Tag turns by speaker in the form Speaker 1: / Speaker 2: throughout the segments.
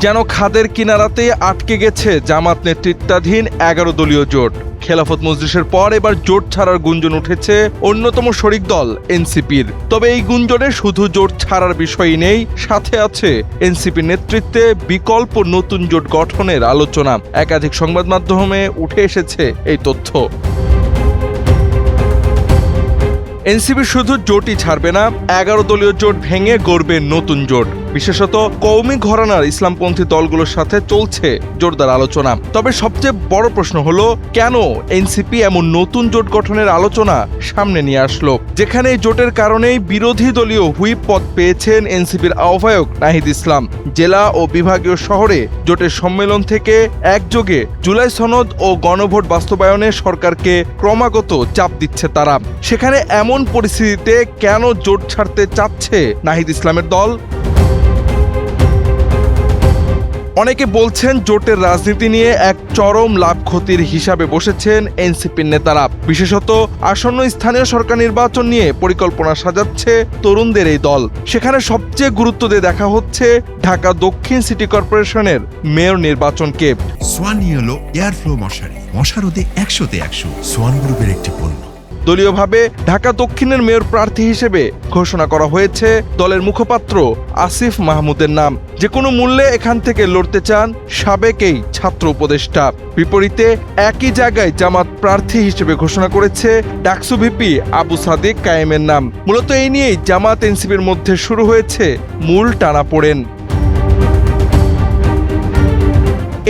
Speaker 1: যেন খাদের কিনারাতে আটকে গেছে জামাত নেতৃত্বাধীন ১১ দলীয় জোট। খেলাফত মজলিসের পর এবার জোট ছাড়ার গুঞ্জন উঠেছে অন্যতম শরিক দল এনসিপির। তবে এই গুঞ্জনে শুধু জোট ছাড়ার বিষয়ই নেই, সাথে আছে এনসিপির নেতৃত্বে বিকল্প নতুন জোট গঠনের আলোচনা। একাধিক সংবাদ মাধ্যমে উঠে এসেছে এই তথ্য। এনসিপি শুধু জোটই ছাড়বে না, ১১ দলীয় জোট ভেঙে গড়বে নতুন জোট। বিশেষত কওমি ঘরানার ইসলামপন্থী দলগুলোর সাথে চলছে জোরদার আলোচনা। তবে সবচেয়ে বড় প্রশ্ন হলো, কেন এনসিপি এমন নতুন জোট গঠনের আলোচনা সামনে নিয়ে আসলো, যেখানে এই জোটের কারণেই বিরোধী দলীয় হুইপ পদ পেয়েছেন এনসিপির আহ্বায়ক নাহিদ ইসলাম। জেলা ও বিভাগীয় শহরে জোটের সম্মেলন থেকে একযোগে জুলাই সনদ ও গণভোট বাস্তবায়নে সরকারকে ক্রমাগত চাপ দিচ্ছে তারা। সেখানে এমন পরিস্থিতিতে কেন জোট ছাড়তে চাচ্ছে নাহিদ ইসলামের দল? অনেকে বলছেন জোটের রাজনীতি নিয়ে এক চরম লাভ ক্ষতির হিসাবে বসেছেন এনসিপির নেতারা। বিশেষত আসন্ন স্থানীয় সরকার নির্বাচন নিয়ে পরিকল্পনা সাজাচ্ছে তরুণদের এই দল। সেখানে সবচেয়ে গুরুত্ব দিয়ে দেখা হচ্ছে ঢাকা দক্ষিণ সিটি কর্পোরেশনের মেয়র নির্বাচনকে।
Speaker 2: সোয়ান ইয়েলো এয়ারফ্লো মশারি, মশা রোধে ১০০তে ১০০, সোয়ান গ্রুপের একটি পণ্য।
Speaker 1: দলীয়ভাবে ঢাকা দক্ষিণের মেয়র প্রার্থী হিসেবে ঘোষণা করা হয়েছে দলের মুখপাত্র আসিফ মাহমুদের নাম। যে কোনো মূল্যে এখান থেকে লড়তে চান সাবেক এই ছাত্র উপদেষ্টা। বিপরীতে একই জায়গায় জামাত প্রার্থী হিসেবে ঘোষণা করেছে ডাকসু ভিপি আবু সাদিক কায়েমের নাম। মূলত এই নিয়েই জামাত এনসিপির মধ্যে শুরু হয়েছে মূল টানাপোড়েন।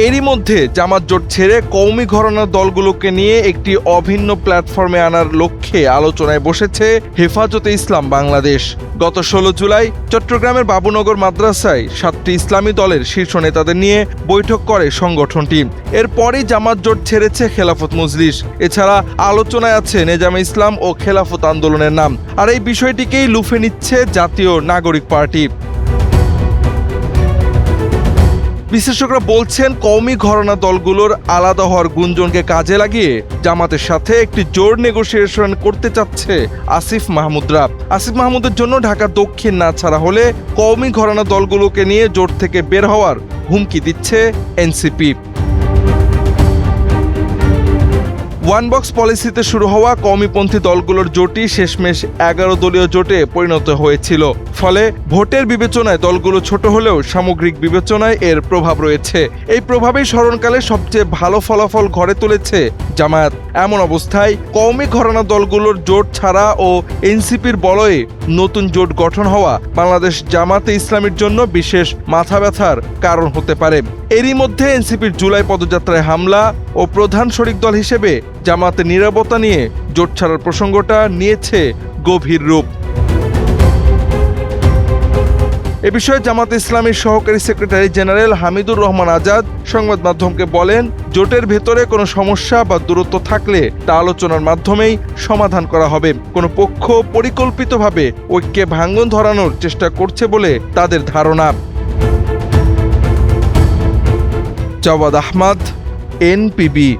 Speaker 1: এরই মধ্যে জামাত জোট ছেড়ে কওমি ঘরানার দলগুলোকে নিয়ে একটি অভিন্ন প্ল্যাটফর্মে আনার লক্ষ্যে আলোচনায় বসেছে হেফাজতে ইসলাম বাংলাদেশ। গত ১৬ জুলাই চট্টগ্রামের বাবুনগর মাদ্রাসায় ৭টি ইসলামী দলের শীর্ষ নেতাদের নিয়ে বৈঠক করে সংগঠনটি। এরপরই জামাত জোট ছেড়েছে খেলাফত মজলিস। এছাড়া আলোচনায় আছে নেজামে ইসলাম ও খেলাফত আন্দোলনের নাম। আর এই বিষয়টিকেই লুফে নিচ্ছে জাতীয় নাগরিক পার্টি। বিশ্লেষকরা বলছেন কওমি ঘরানা দলগুলোর আলাদা হওয়ার গুঞ্জনকে কাজে লাগিয়ে জামাতের সাথে একটি জোর নেগোসিয়েশন করতে চাচ্ছে আসিফ মাহমুদরা। আসিফ মাহমুদের জন্য ঢাকা দক্ষিণ না ছাড়া হলে কওমি ঘরানা দলগুলোকে নিয়ে জোট থেকে বের হওয়ার হুমকি দিচ্ছে এনসিপি। ওয়ান বক্স পলিসিতে শুরু হওয়া কওমিপন্থী দলগুলোর জোটই শেষমেশ ১১ দলীয় জোটে পরিণত হয়েছিল। ফলে ভোটের বিবেচনায় দলগুলো ছোট হলেও সামগ্রিক বিবেচনায় এর প্রভাব রয়েছে। এই প্রভাবেই স্মরণকালে সবচেয়ে ভালো ফলাফল ঘরে তুলেছে জামায়াত। এমন অবস্থায় কওমি ঘরানা দলগুলোর জোট ছাড়া ও এনসিপির বলয়ে নতুন জোট গঠন হওয়া বাংলাদেশ জামাতে ইসলামীর জন্য বিশেষ মাথা ব্যথার কারণ হতে পারে। এরই মধ্যে এনসিপির জুলাই পদযাত্রায় হামলা ও প্রধান শরিক দল হিসেবে জামাতের নীরবতা নিয়ে জোট ছাড়ার প্রসঙ্গটা নিয়েছে গভীর রূপ। এ বিষয়ে জামাত ইসলামীর সহকারী সেক্রেটারি জেনারেল হামিদুর রহমান আজাদ সংবাদ মাধ্যমকে বলেন, জোটের ভেতরে কোনো সমস্যা বা দূরত্ব থাকলে তা আলোচনার মাধ্যমেই সমাধান করা হবে। কোনো পক্ষ পরিকল্পিতভাবে ঐক্যে ভাঙন ধরানোর চেষ্টা করছে বলে তাদের ধারণা। জাওয়াদ আহমদ, এনপিবি।